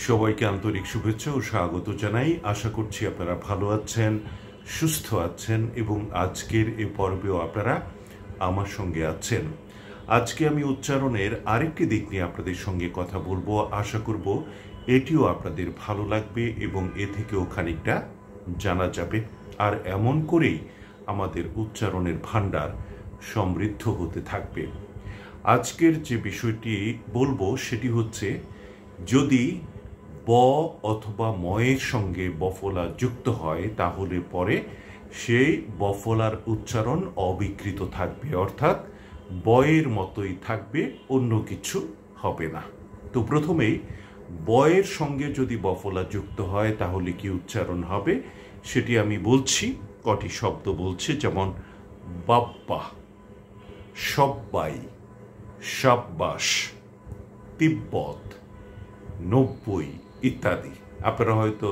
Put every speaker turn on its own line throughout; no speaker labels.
সবাইকে আন্তরিক শুভেচ্ছা ও স্বাগত জানাই। আশা করছি আপনারা ভালো আছেন, সুস্থ আছেন এবং আজকের এই পর্বেও আপনারা আমার সঙ্গে আছেন। আজকে আমি উচ্চারণের আরেকটি দিক নিয়ে আপনাদের সঙ্গে কথা বলবো। আশা করব এটিও আপনাদের ভালো লাগবে এবং এ থেকেও খানিকটা জানা যাবে। আর এমন করেই আমাদের উচ্চারণের ভাণ্ডার সমৃদ্ধ হতে থাকবে। আজকের যে বিষয়টি বলবো সেটি হচ্ছে, যদি ব অথবা ময়ের সঙ্গে বফলা যুক্ত হয় তাহলে পরে সেই বফলার উচ্চারণ অবিকৃত থাকবে, অর্থাৎ বয়ের মতোই থাকবে, অন্য কিছু হবে না। তো প্রথমেই বয়ের সঙ্গে যদি বফলা যুক্ত হয় তাহলে কি উচ্চারণ হবে সেটি আমি বলছি। কটি শব্দ বলছি, যেমন বাপ্পা, সব্বাই, সাব্বাস, তিব্বত, 90 ইত্যাদি। আপনারা হয়তো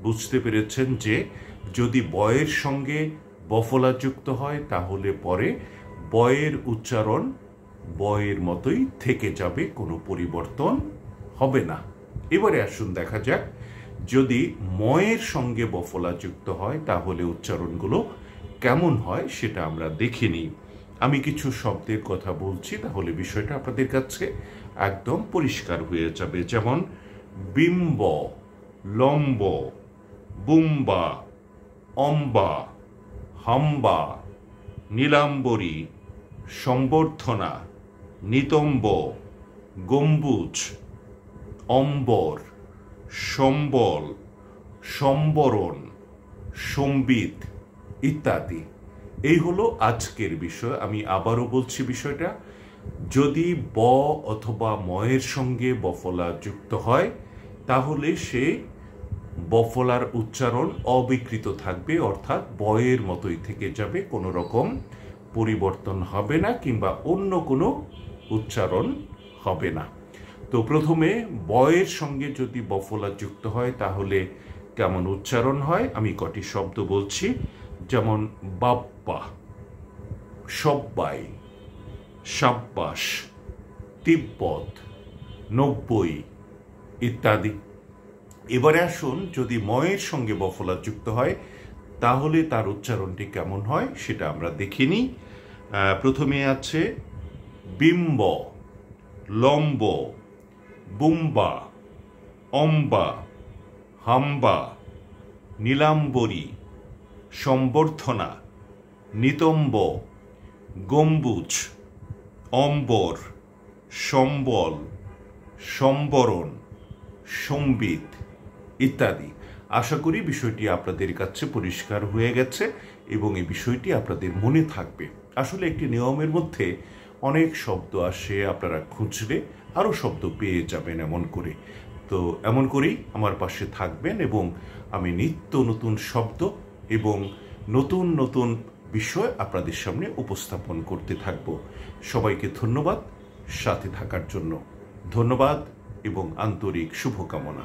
বুঝতে পেরেছেন যে যদি বয়ের সঙ্গে বফলা যুক্ত হয় তাহলে পরে বয়ের উচ্চারণ বয়ের মতোই থেকে যাবে, কোনো পরিবর্তন হবে না। এবারে আসুন দেখা যাক, যদি ময়ের সঙ্গে বফলা যুক্ত হয় তাহলে উচ্চারণগুলো কেমন হয় সেটা আমরা দেখে নিই। আমি কিছু শব্দের কথা বলছি, তাহলে বিষয়টা আপনাদের কাছে একদম পরিষ্কার হয়ে যাবে। যেমন বিম্ব, লম্ব, বুম্বা, অম্বা, হাম্বা, নীলাম্বরী, সম্বর্ধনা, নিতম্ব, গম্বুজ, অম্বর, সম্বল, সম্বরণ, সম্বিত ইত্যাদি। এই হলো আজকের বিষয়। আমি আবারও বলছি বিষয়টা, যদি ব অথবা ময়ের সঙ্গে বফলা যুক্ত হয় তাহলে সে বফলার উচ্চারণ অবিকৃত থাকবে, অর্থাৎ বয়ের মতোই থেকে যাবে, কোনো রকম পরিবর্তন হবে না কিংবা অন্য কোনো উচ্চারণ হবে না। তো প্রথমে বয়ের সঙ্গে যদি বফলা যুক্ত হয় তাহলে কেমন উচ্চারণ হয় আমি কটি শব্দ বলছি। যেমন বাপ্পা, সব্বাই, সাব্বাস, তিব্বত, 90 ইত্যাদি। এবারে আসুন, যদি ময়ের সঙ্গে বফলা যুক্ত হয় তাহলে তার উচ্চারণটি কেমন হয় সেটা আমরা দেখে নিই। প্রথমে আছে বিম্ব, লম্ব, বুম্বা, অম্বা, হাম্বা, নীলাম্বরী, সম্বর্ধনা, নিতম্ব, গম্বুজ, অম্বর, সম্বল, সম্বরণ, সম্বিত ইত্যাদি। আশা করি বিষয়টি আপনাদের কাছে পরিষ্কার হয়ে গেছে এবং এই বিষয়টি আপনাদের মনে থাকবে। আসলে একটি নিয়মের মধ্যে অনেক শব্দ আসে, আপনারা খুঁজলে আরও শব্দ পেয়ে যাবেন এমন করে। তো এমন করেই আমার পাশে থাকবেন এবং আমি নিত্য নতুন শব্দ এবং নতুন নতুন বিষয় আপনাদের সামনে উপস্থাপন করতে থাকব। সবাইকে ধন্যবাদ সাথে থাকার জন্য। ধন্যবাদ এবং আন্তরিক শুভকামনা।